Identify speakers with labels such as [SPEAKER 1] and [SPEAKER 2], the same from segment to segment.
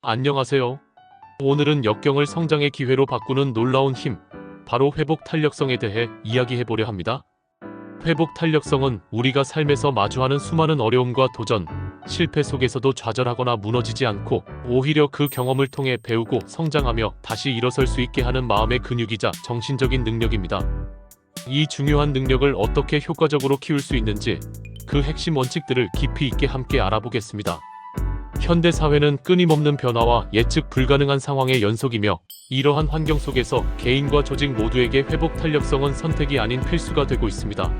[SPEAKER 1] 안녕하세요. 오늘은 역경을 성장의 기회로 바꾸는 놀라운 힘, 바로 회복 탄력성에 대해 이야기해보려 합니다. 회복 탄력성은 우리가 삶에서 마주하는 수많은 어려움과 도전, 실패 속에서도 좌절하거나 무너지지 않고 오히려 그 경험을 통해 배우고 성장하며 다시 일어설 수 있게 하는 마음의 근육이자 정신적인 능력입니다. 이 중요한 능력을 어떻게 효과적으로 키울 수 있는지 그 핵심 원칙들을 깊이 있게 함께 알아보겠습니다. 현대 사회는 끊임없는 변화와 예측 불가능한 상황의 연속이며 이러한 환경 속에서 개인과 조직 모두에게 회복 탄력성은 선택이 아닌 필수가 되고 있습니다.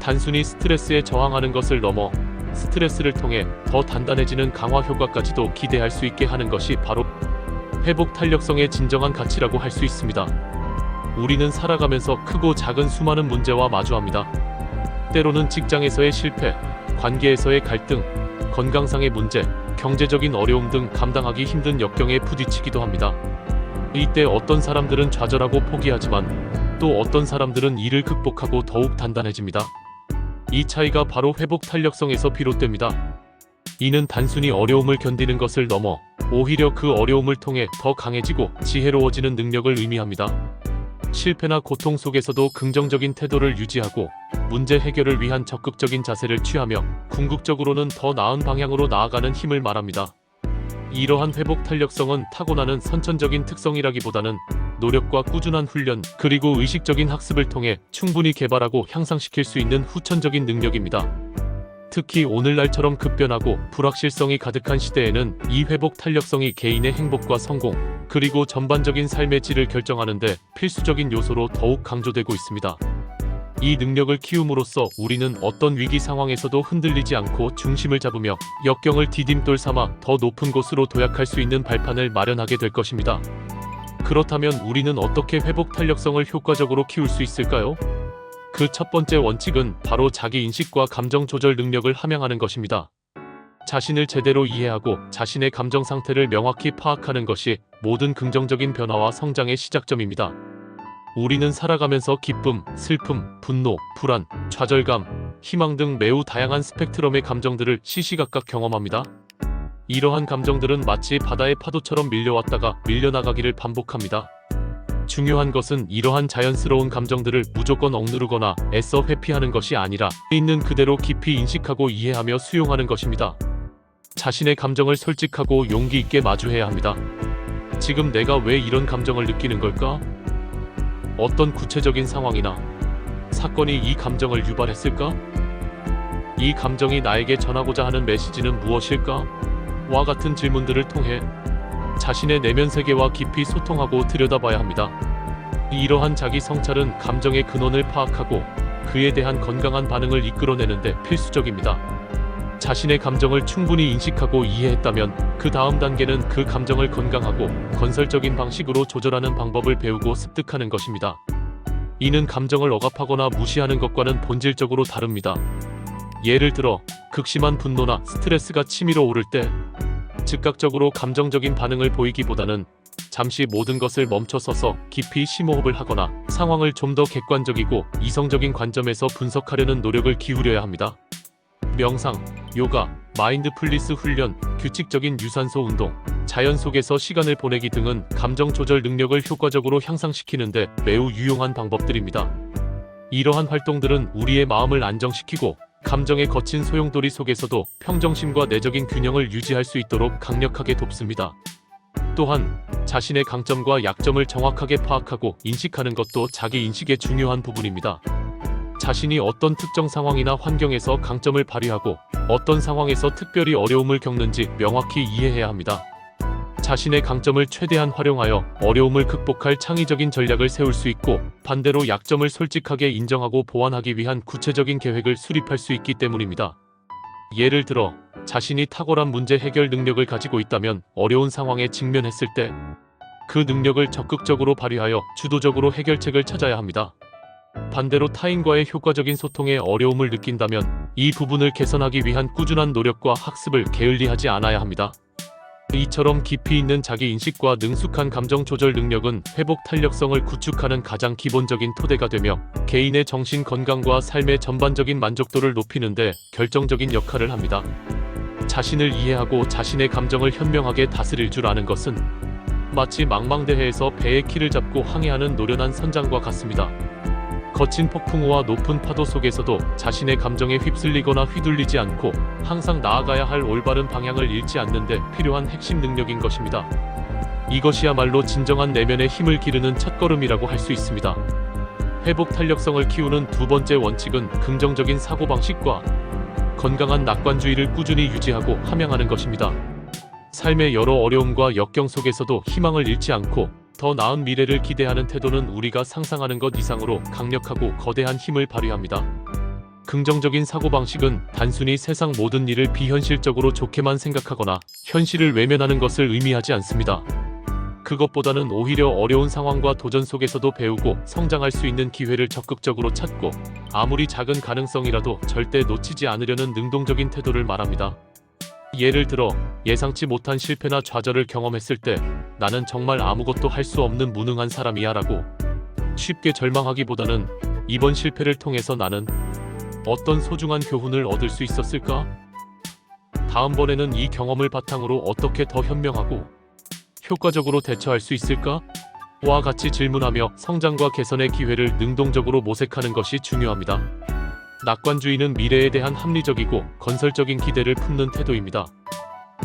[SPEAKER 1] 단순히 스트레스에 저항하는 것을 넘어 스트레스를 통해 더 단단해지는 강화 효과까지도 기대할 수 있게 하는 것이 바로 회복 탄력성의 진정한 가치라고 할 수 있습니다. 우리는 살아가면서 크고 작은 수많은 문제와 마주합니다. 때로는 직장에서의 실패, 관계에서의 갈등, 건강상의 문제, 경제적인 어려움 등 감당하기 힘든 역경에 부딪히기도 합니다. 이때 어떤 사람들은 좌절하고 포기하지만 또 어떤 사람들은 이를 극복하고 더욱 단단해집니다. 이 차이가 바로 회복 탄력성에서 비롯됩니다. 이는 단순히 어려움을 견디는 것을 넘어 오히려 그 어려움을 통해 더 강해지고 지혜로워지는 능력을 의미합니다. 실패나 고통 속에서도 긍정적인 태도를 유지하고 문제 해결을 위한 적극적인 자세를 취하며 궁극적으로는 더 나은 방향으로 나아가는 힘을 말합니다. 이러한 회복 탄력성은 타고나는 선천적인 특성이라기보다는 노력과 꾸준한 훈련 그리고 의식적인 학습을 통해 충분히 개발하고 향상시킬 수 있는 후천적인 능력입니다. 특히 오늘날처럼 급변하고 불확실성이 가득한 시대에는 이 회복 탄력성이 개인의 행복과 성공 그리고 전반적인 삶의 질을 결정하는 데 필수적인 요소로 더욱 강조되고 있습니다. 이 능력을 키움으로써 우리는 어떤 위기 상황에서도 흔들리지 않고 중심을 잡으며 역경을 디딤돌 삼아 더 높은 곳으로 도약할 수 있는 발판을 마련하게 될 것입니다. 그렇다면 우리는 어떻게 회복 탄력성을 효과적으로 키울 수 있을까요? 그 첫 번째 원칙은 바로 자기인식과 감정 조절 능력을 함양하는 것입니다. 자신을 제대로 이해하고 자신의 감정 상태를 명확히 파악하는 것이 모든 긍정적인 변화와 성장의 시작점입니다. 우리는 살아가면서 기쁨, 슬픔, 분노, 불안, 좌절감, 희망 등 매우 다양한 스펙트럼의 감정들을 시시각각 경험합니다. 이러한 감정들은 마치 바다의 파도처럼 밀려왔다가 밀려나가기를 반복합니다. 중요한 것은 이러한 자연스러운 감정들을 무조건 억누르거나 애써 회피하는 것이 아니라 있는 그대로 깊이 인식하고 이해하며 수용하는 것입니다. 자신의 감정을 솔직하고 용기 있게 마주해야 합니다. 지금 내가 왜 이런 감정을 느끼는 걸까? 어떤 구체적인 상황이나 사건이 이 감정을 유발했을까? 이 감정이 나에게 전하고자 하는 메시지는 무엇일까? 와 같은 질문들을 통해 자신의 내면 세계와 깊이 소통하고 들여다봐야 합니다. 이러한 자기 성찰은 감정의 근원을 파악하고 그에 대한 건강한 반응을 이끌어내는 데 필수적입니다. 자신의 감정을 충분히 인식하고 이해했다면 그 다음 단계는 그 감정을 건강하고 건설적인 방식으로 조절하는 방법을 배우고 습득하는 것입니다. 이는 감정을 억압하거나 무시하는 것과는 본질적으로 다릅니다. 예를 들어 극심한 분노나 스트레스가 치밀어 오를 때 즉각적으로 감정적인 반응을 보이기보다는 잠시 모든 것을 멈춰서서 깊이 심호흡을 하거나 상황을 좀 더 객관적이고 이성적인 관점에서 분석하려는 노력을 기울여야 합니다. 명상, 요가, 마인드풀니스 훈련, 규칙적인 유산소 운동, 자연 속에서 시간을 보내기 등은 감정 조절 능력을 효과적으로 향상시키는 데 매우 유용한 방법들입니다. 이러한 활동들은 우리의 마음을 안정시키고 감정의 거친 소용돌이 속에서도 평정심과 내적인 균형을 유지할 수 있도록 강력하게 돕습니다. 또한 자신의 강점과 약점을 정확하게 파악하고 인식하는 것도 자기 인식의 중요한 부분입니다. 자신이 어떤 특정 상황이나 환경에서 강점을 발휘하고 어떤 상황에서 특별히 어려움을 겪는지 명확히 이해해야 합니다. 자신의 강점을 최대한 활용하여 어려움을 극복할 창의적인 전략을 세울 수 있고 반대로 약점을 솔직하게 인정하고 보완하기 위한 구체적인 계획을 수립할 수 있기 때문입니다. 예를 들어 자신이 탁월한 문제 해결 능력을 가지고 있다면 어려운 상황에 직면했을 때 그 능력을 적극적으로 발휘하여 주도적으로 해결책을 찾아야 합니다. 반대로 타인과의 효과적인 소통에 어려움을 느낀다면 이 부분을 개선하기 위한 꾸준한 노력과 학습을 게을리하지 않아야 합니다. 이처럼 깊이 있는 자기 인식과 능숙한 감정 조절 능력은 회복 탄력성을 구축하는 가장 기본적인 토대가 되며 개인의 정신 건강과 삶의 전반적인 만족도를 높이는 데 결정적인 역할을 합니다. 자신을 이해하고 자신의 감정을 현명하게 다스릴 줄 아는 것은 마치 망망대해에서 배의 키를 잡고 항해하는 노련한 선장과 같습니다. 거친 폭풍우와 높은 파도 속에서도 자신의 감정에 휩쓸리거나 휘둘리지 않고 항상 나아가야 할 올바른 방향을 잃지 않는 데 필요한 핵심 능력인 것입니다. 이것이야말로 진정한 내면의 힘을 기르는 첫걸음이라고 할 수 있습니다. 회복 탄력성을 키우는 두 번째 원칙은 긍정적인 사고방식과 건강한 낙관주의를 꾸준히 유지하고 함양하는 것입니다. 삶의 여러 어려움과 역경 속에서도 희망을 잃지 않고 더 나은 미래를 기대하는 태도는 우리가 상상하는 것 이상으로 강력하고 거대한 힘을 발휘합니다. 긍정적인 사고방식은 단순히 세상 모든 일을 비현실적으로 좋게만 생각하거나 현실을 외면하는 것을 의미하지 않습니다. 그것보다는 오히려 어려운 상황과 도전 속에서도 배우고 성장할 수 있는 기회를 적극적으로 찾고 아무리 작은 가능성이라도 절대 놓치지 않으려는 능동적인 태도를 말합니다. 예를 들어 예상치 못한 실패나 좌절을 경험했을 때 나는 정말 아무것도 할 수 없는 무능한 사람이야 라고 쉽게 절망하기보다는 이번 실패를 통해서 나는 어떤 소중한 교훈을 얻을 수 있었을까? 다음번에는 이 경험을 바탕으로 어떻게 더 현명하고 효과적으로 대처할 수 있을까? 와 같이 질문하며 성장과 개선의 기회를 능동적으로 모색하는 것이 중요합니다. 낙관주의는 미래에 대한 합리적이고 건설적인 기대를 품는 태도입니다.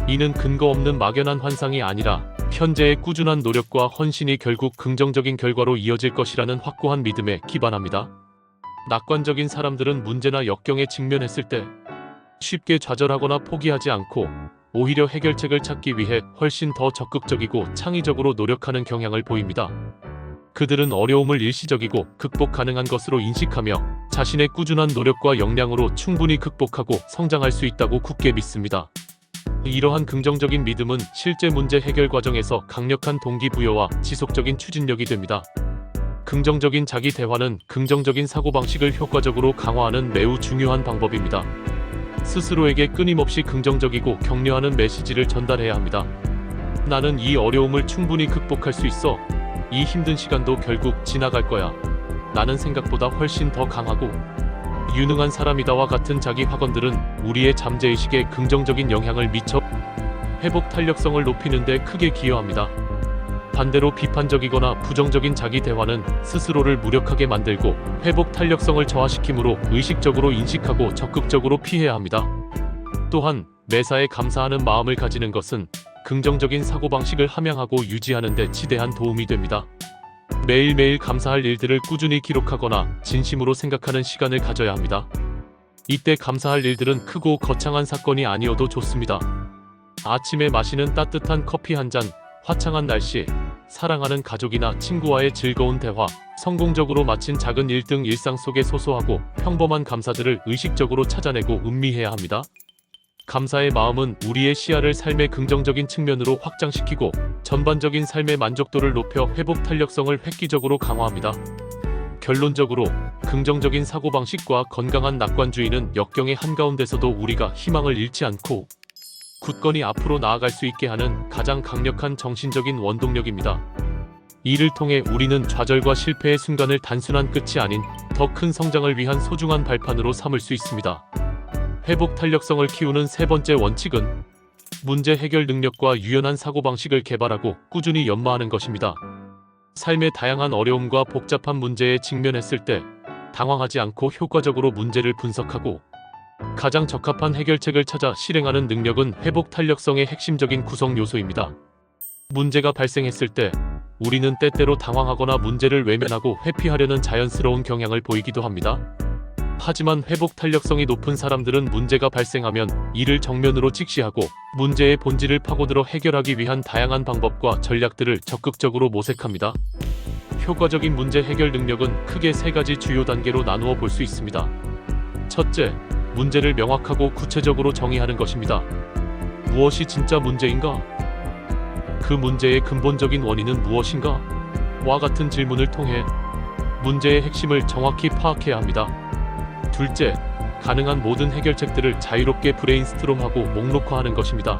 [SPEAKER 1] 이는 근거 없는 막연한 환상이 아니라 현재의 꾸준한 노력과 헌신이 결국 긍정적인 결과로 이어질 것이라는 확고한 믿음에 기반합니다. 낙관적인 사람들은 문제나 역경에 직면했을 때 쉽게 좌절하거나 포기하지 않고 오히려 해결책을 찾기 위해 훨씬 더 적극적이고 창의적으로 노력하는 경향을 보입니다. 그들은 어려움을 일시적이고 극복 가능한 것으로 인식하며 자신의 꾸준한 노력과 역량으로 충분히 극복하고 성장할 수 있다고 굳게 믿습니다. 이러한 긍정적인 믿음은 실제 문제 해결 과정에서 강력한 동기부여와 지속적인 추진력이 됩니다. 긍정적인 자기 대화는 긍정적인 사고방식을 효과적으로 강화하는 매우 중요한 방법입니다. 스스로에게 끊임없이 긍정적이고 격려하는 메시지를 전달해야 합니다. 나는 이 어려움을 충분히 극복할 수 있어. 이 힘든 시간도 결국 지나갈 거야. 나는 생각보다 훨씬 더 강하고 유능한 사람이다와 같은 자기 확언들은 우리의 잠재의식에 긍정적인 영향을 미쳐 회복 탄력성을 높이는 데 크게 기여합니다. 반대로 비판적이거나 부정적인 자기 대화는 스스로를 무력하게 만들고 회복 탄력성을 저하시키므로 의식적으로 인식하고 적극적으로 피해야 합니다. 또한 매사에 감사하는 마음을 가지는 것은 긍정적인 사고방식을 함양하고 유지하는 데 지대한 도움이 됩니다. 매일매일 감사할 일들을 꾸준히 기록하거나 진심으로 생각하는 시간을 가져야 합니다. 이때 감사할 일들은 크고 거창한 사건이 아니어도 좋습니다. 아침에 마시는 따뜻한 커피 한 잔, 화창한 날씨, 사랑하는 가족이나 친구와의 즐거운 대화, 성공적으로 마친 작은 일 등 일상 속의 소소하고 평범한 감사들을 의식적으로 찾아내고 음미해야 합니다. 감사의 마음은 우리의 시야를 삶의 긍정적인 측면으로 확장시키고 전반적인 삶의 만족도를 높여 회복 탄력성을 획기적으로 강화합니다. 결론적으로 긍정적인 사고방식과 건강한 낙관주의는 역경의 한가운데서도 우리가 희망을 잃지 않고 굳건히 앞으로 나아갈 수 있게 하는 가장 강력한 정신적인 원동력입니다. 이를 통해 우리는 좌절과 실패의 순간을 단순한 끝이 아닌 더 큰 성장을 위한 소중한 발판으로 삼을 수 있습니다. 회복 탄력성을 키우는 세 번째 원칙은 문제 해결 능력과 유연한 사고방식을 개발하고 꾸준히 연마하는 것입니다. 삶의 다양한 어려움과 복잡한 문제에 직면했을 때 당황하지 않고 효과적으로 문제를 분석하고 가장 적합한 해결책을 찾아 실행하는 능력은 회복 탄력성의 핵심적인 구성 요소입니다. 문제가 발생했을 때 우리는 때때로 당황하거나 문제를 외면하고 회피하려는 자연스러운 경향을 보이기도 합니다. 하지만 회복 탄력성이 높은 사람들은 문제가 발생하면 이를 정면으로 직시하고 문제의 본질을 파고들어 해결하기 위한 다양한 방법과 전략들을 적극적으로 모색합니다. 효과적인 문제 해결 능력은 크게 세 가지 주요 단계로 나누어 볼 수 있습니다. 첫째, 문제를 명확하고 구체적으로 정의하는 것입니다. 무엇이 진짜 문제인가? 그 문제의 근본적인 원인은 무엇인가? 와 같은 질문을 통해 문제의 핵심을 정확히 파악해야 합니다. 둘째, 가능한 모든 해결책들을 자유롭게 브레인스토롬하고 목록화하는 것입니다.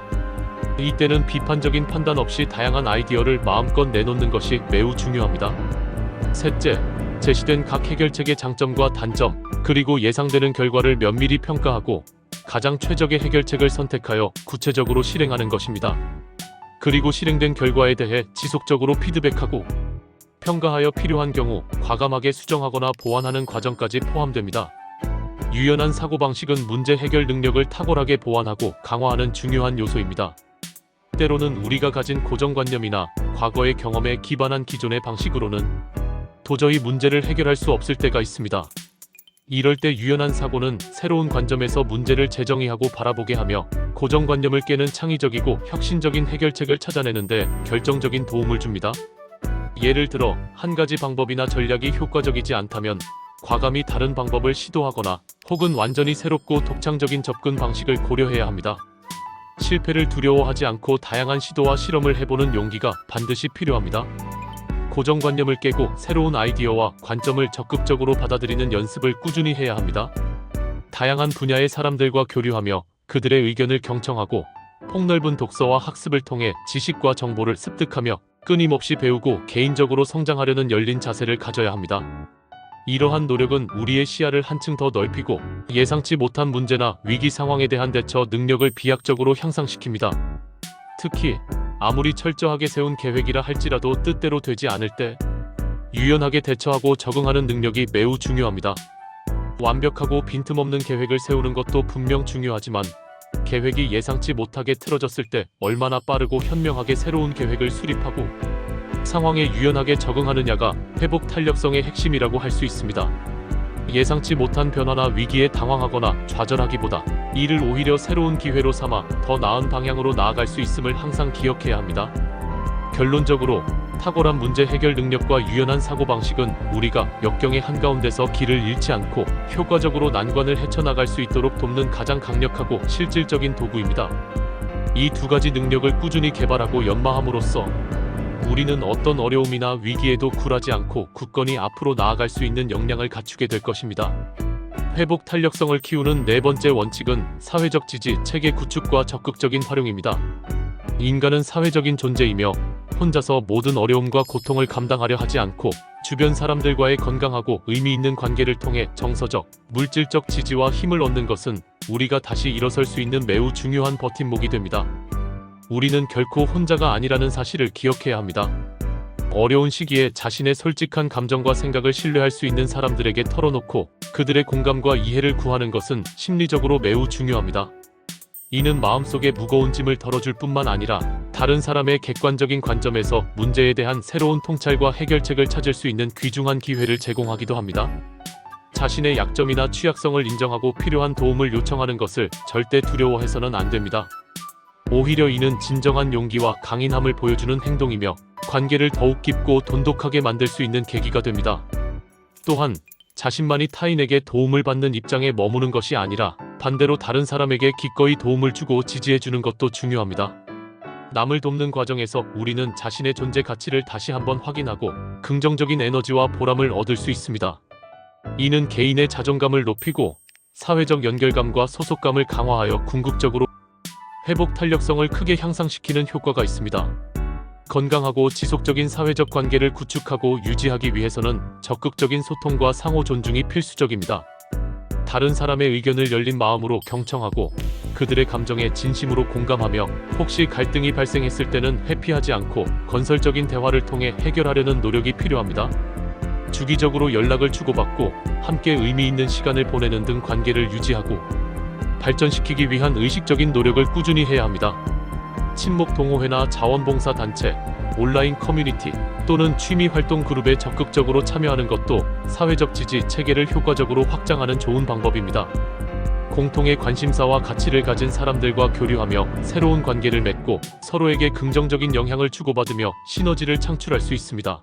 [SPEAKER 1] 이때는 비판적인 판단 없이 다양한 아이디어를 마음껏 내놓는 것이 매우 중요합니다. 셋째, 제시된 각 해결책의 장점과 단점, 그리고 예상되는 결과를 면밀히 평가하고 가장 최적의 해결책을 선택하여 구체적으로 실행하는 것입니다. 그리고 실행된 결과에 대해 지속적으로 피드백하고 평가하여 필요한 경우 과감하게 수정하거나 보완하는 과정까지 포함됩니다. 유연한 사고방식은 문제 해결 능력을 탁월하게 보완하고 강화하는 중요한 요소입니다. 때로는 우리가 가진 고정관념이나 과거의 경험에 기반한 기존의 방식으로는 도저히 문제를 해결할 수 없을 때가 있습니다. 이럴 때 유연한 사고는 새로운 관점에서 문제를 재정의하고 바라보게 하며 고정관념을 깨는 창의적이고 혁신적인 해결책을 찾아내는데 결정적인 도움을 줍니다. 예를 들어 한 가지 방법이나 전략이 효과적이지 않다면 과감히 다른 방법을 시도하거나 혹은 완전히 새롭고 독창적인 접근 방식을 고려해야 합니다. 실패를 두려워하지 않고 다양한 시도와 실험을 해보는 용기가 반드시 필요합니다. 고정관념을 깨고 새로운 아이디어와 관점을 적극적으로 받아들이는 연습을 꾸준히 해야 합니다. 다양한 분야의 사람들과 교류하며 그들의 의견을 경청하고 폭넓은 독서와 학습을 통해 지식과 정보를 습득하며 끊임없이 배우고 개인적으로 성장하려는 열린 자세를 가져야 합니다. 이러한 노력은 우리의 시야를 한층 더 넓히고 예상치 못한 문제나 위기 상황에 대한 대처 능력을 비약적으로 향상시킵니다. 특히 아무리 철저하게 세운 계획이라 할지라도 뜻대로 되지 않을 때 유연하게 대처하고 적응하는 능력이 매우 중요합니다. 완벽하고 빈틈없는 계획을 세우는 것도 분명 중요하지만 계획이 예상치 못하게 틀어졌을 때 얼마나 빠르고 현명하게 새로운 계획을 수립하고 상황에 유연하게 적응하느냐가 회복 탄력성의 핵심이라고 할 수 있습니다. 예상치 못한 변화나 위기에 당황하거나 좌절하기보다 이를 오히려 새로운 기회로 삼아 더 나은 방향으로 나아갈 수 있음을 항상 기억해야 합니다. 결론적으로 탁월한 문제 해결 능력과 유연한 사고방식은 우리가 역경의 한가운데서 길을 잃지 않고 효과적으로 난관을 헤쳐나갈 수 있도록 돕는 가장 강력하고 실질적인 도구입니다. 이 두 가지 능력을 꾸준히 개발하고 연마함으로써 우리는 어떤 어려움이나 위기에도 굴하지 않고 굳건히 앞으로 나아갈 수 있는 역량을 갖추게 될 것입니다. 회복 탄력성을 키우는 네 번째 원칙은 사회적 지지 체계 구축과 적극적인 활용입니다. 인간은 사회적인 존재이며 혼자서 모든 어려움과 고통을 감당하려 하지 않고 주변 사람들과의 건강하고 의미 있는 관계를 통해 정서적, 물질적 지지와 힘을 얻는 것은 우리가 다시 일어설 수 있는 매우 중요한 버팀목이 됩니다. 우리는 결코 혼자가 아니라는 사실을 기억해야 합니다. 어려운 시기에 자신의 솔직한 감정과 생각을 신뢰할 수 있는 사람들에게 털어놓고 그들의 공감과 이해를 구하는 것은 심리적으로 매우 중요합니다. 이는 마음속의 무거운 짐을 덜어줄 뿐만 아니라 다른 사람의 객관적인 관점에서 문제에 대한 새로운 통찰과 해결책을 찾을 수 있는 귀중한 기회를 제공하기도 합니다. 자신의 약점이나 취약성을 인정하고 필요한 도움을 요청하는 것을 절대 두려워해서는 안 됩니다. 오히려 이는 진정한 용기와 강인함을 보여주는 행동이며 관계를 더욱 깊고 돈독하게 만들 수 있는 계기가 됩니다. 또한 자신만이 타인에게 도움을 받는 입장에 머무는 것이 아니라 반대로 다른 사람에게 기꺼이 도움을 주고 지지해주는 것도 중요합니다. 남을 돕는 과정에서 우리는 자신의 존재 가치를 다시 한번 확인하고 긍정적인 에너지와 보람을 얻을 수 있습니다. 이는 개인의 자존감을 높이고 사회적 연결감과 소속감을 강화하여 궁극적으로 회복 탄력성을 크게 향상시키는 효과가 있습니다. 건강하고 지속적인 사회적 관계를 구축하고 유지하기 위해서는 적극적인 소통과 상호 존중이 필수적입니다. 다른 사람의 의견을 열린 마음으로 경청하고 그들의 감정에 진심으로 공감하며 혹시 갈등이 발생했을 때는 회피하지 않고 건설적인 대화를 통해 해결하려는 노력이 필요합니다. 주기적으로 연락을 주고받고 함께 의미 있는 시간을 보내는 등 관계를 유지하고 발전시키기 위한 의식적인 노력을 꾸준히 해야 합니다. 친목 동호회나 자원봉사 단체, 온라인 커뮤니티 또는 취미 활동 그룹에 적극적으로 참여하는 것도 사회적 지지 체계를 효과적으로 확장하는 좋은 방법입니다. 공통의 관심사와 가치를 가진 사람들과 교류하며 새로운 관계를 맺고 서로에게 긍정적인 영향을 주고받으며 시너지를 창출할 수 있습니다.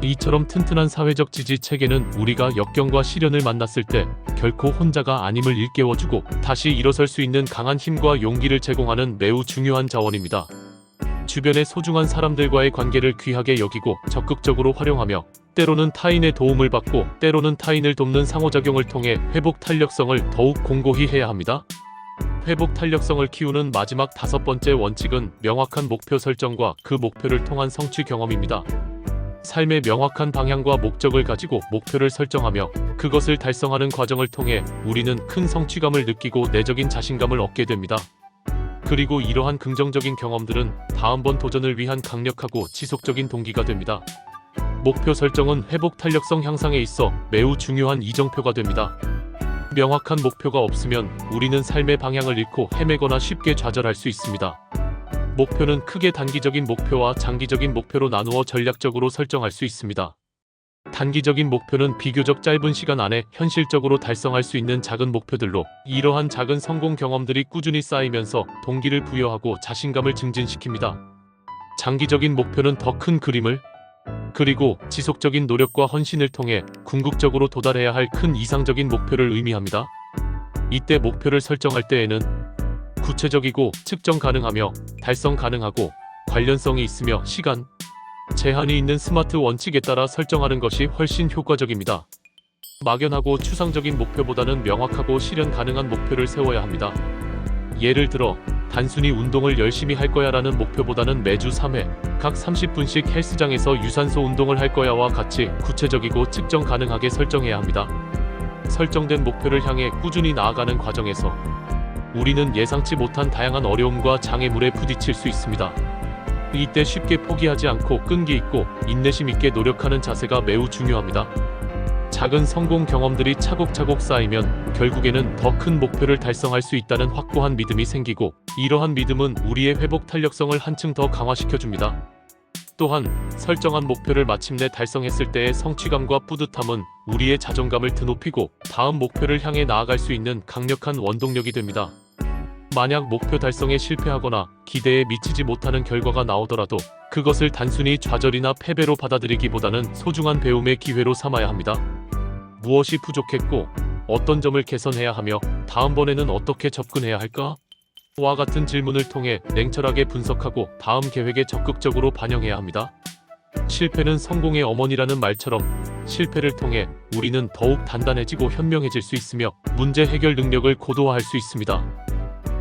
[SPEAKER 1] 이처럼 튼튼한 사회적 지지 체계는 우리가 역경과 시련을 만났을 때 결코 혼자가 아님을 일깨워주고 다시 일어설 수 있는 강한 힘과 용기를 제공하는 매우 중요한 자원입니다. 주변의 소중한 사람들과의 관계를 귀하게 여기고 적극적으로 활용하며 때로는 타인의 도움을 받고 때로는 타인을 돕는 상호작용을 통해 회복 탄력성을 더욱 공고히 해야 합니다. 회복 탄력성을 키우는 마지막 다섯 번째 원칙은 명확한 목표 설정과 그 목표를 통한 성취 경험입니다. 삶의 명확한 방향과 목적을 가지고 목표를 설정하며 그것을 달성하는 과정을 통해 우리는 큰 성취감을 느끼고 내적인 자신감을 얻게 됩니다. 그리고 이러한 긍정적인 경험들은 다음번 도전을 위한 강력하고 지속적인 동기가 됩니다. 목표 설정은 회복 탄력성 향상에 있어 매우 중요한 이정표가 됩니다. 명확한 목표가 없으면 우리는 삶의 방향을 잃고 헤매거나 쉽게 좌절할 수 있습니다. 목표는 크게 단기적인 목표와 장기적인 목표로 나누어 전략적으로 설정할 수 있습니다. 단기적인 목표는 비교적 짧은 시간 안에 현실적으로 달성할 수 있는 작은 목표들로 이러한 작은 성공 경험들이 꾸준히 쌓이면서 동기를 부여하고 자신감을 증진시킵니다. 장기적인 목표는 더 큰 그림을 그리고 지속적인 노력과 헌신을 통해 궁극적으로 도달해야 할 큰 이상적인 목표를 의미합니다. 이때 목표를 설정할 때에는 구체적이고 측정 가능하며 달성 가능하고 관련성이 있으며 시간, 제한이 있는 스마트 원칙에 따라 설정하는 것이 훨씬 효과적입니다. 막연하고 추상적인 목표보다는 명확하고 실현 가능한 목표를 세워야 합니다. 예를 들어 단순히 운동을 열심히 할 거야 라는 목표보다는 매주 3회 각 30분씩 헬스장에서 유산소 운동을 할 거야와 같이 구체적이고 측정 가능하게 설정해야 합니다. 설정된 목표를 향해 꾸준히 나아가는 과정에서 우리는 예상치 못한 다양한 어려움과 장애물에 부딪힐 수 있습니다. 이때 쉽게 포기하지 않고 끈기 있고 인내심 있게 노력하는 자세가 매우 중요합니다. 작은 성공 경험들이 차곡차곡 쌓이면 결국에는 더 큰 목표를 달성할 수 있다는 확고한 믿음이 생기고 이러한 믿음은 우리의 회복 탄력성을 한층 더 강화시켜줍니다. 또한 설정한 목표를 마침내 달성했을 때의 성취감과 뿌듯함은 우리의 자존감을 드높이고 다음 목표를 향해 나아갈 수 있는 강력한 원동력이 됩니다. 만약 목표 달성에 실패하거나 기대에 미치지 못하는 결과가 나오더라도 그것을 단순히 좌절이나 패배로 받아들이기보다는 소중한 배움의 기회로 삼아야 합니다. 무엇이 부족했고 어떤 점을 개선해야 하며 다음번에는 어떻게 접근해야 할까? 와 같은 질문을 통해 냉철하게 분석하고 다음 계획에 적극적으로 반영해야 합니다. 실패는 성공의 어머니라는 말처럼 실패를 통해 우리는 더욱 단단해지고 현명해질 수 있으며 문제 해결 능력을 고도화할 수 있습니다.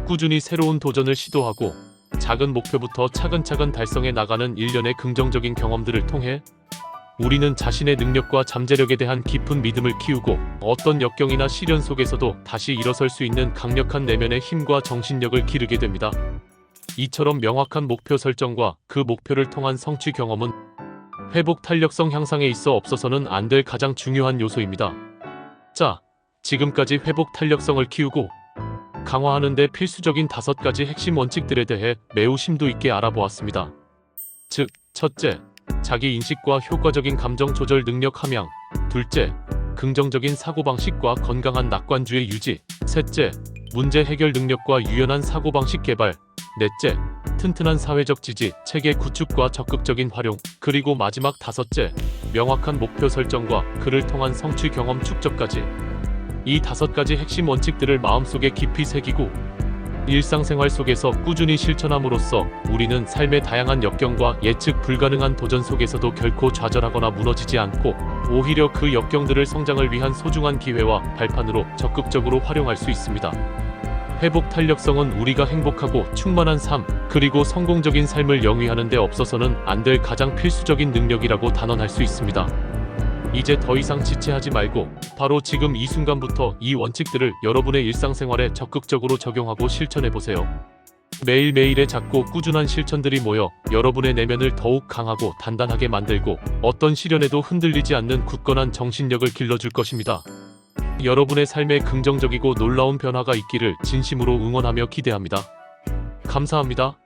[SPEAKER 1] 꾸준히 새로운 도전을 시도하고 작은 목표부터 차근차근 달성해 나가는 일련의 긍정적인 경험들을 통해 우리는 자신의 능력과 잠재력에 대한 깊은 믿음을 키우고 어떤 역경이나 시련 속에서도 다시 일어설 수 있는 강력한 내면의 힘과 정신력을 기르게 됩니다. 이처럼 명확한 목표 설정과 그 목표를 통한 성취 경험은 회복 탄력성 향상에 있어 없어서는 안 될 가장 중요한 요소입니다. 자, 지금까지 회복 탄력성을 키우고 강화하는 데 필수적인 5가지 핵심 원칙들에 대해 매우 심도 있게 알아보았습니다. 즉, 첫째, 자기 인식과 효과적인 감정 조절 능력 함양. 둘째, 긍정적인 사고방식과 건강한 낙관주의 유지. 셋째, 문제 해결 능력과 유연한 사고방식 개발. 넷째, 튼튼한 사회적 지지, 체계 구축과 적극적인 활용. 그리고 마지막 5째, 명확한 목표 설정과 그를 통한 성취 경험 축적까지. 이 5가지 핵심 원칙들을 마음속에 깊이 새기고 일상생활 속에서 꾸준히 실천함으로써 우리는 삶의 다양한 역경과 예측 불가능한 도전 속에서도 결코 좌절하거나 무너지지 않고 오히려 그 역경들을 성장을 위한 소중한 기회와 발판으로 적극적으로 활용할 수 있습니다. 회복 탄력성은 우리가 행복하고 충만한 삶, 그리고 성공적인 삶을 영위하는 데 없어서는 안 될 가장 필수적인 능력이라고 단언할 수 있습니다. 이제 더 이상 지체하지 말고 바로 지금 이 순간부터 이 원칙들을 여러분의 일상생활에 적극적으로 적용하고 실천해보세요. 매일매일의 작고 꾸준한 실천들이 모여 여러분의 내면을 더욱 강하고 단단하게 만들고 어떤 시련에도 흔들리지 않는 굳건한 정신력을 길러줄 것입니다. 여러분의 삶에 긍정적이고 놀라운 변화가 있기를 진심으로 응원하며 기대합니다. 감사합니다.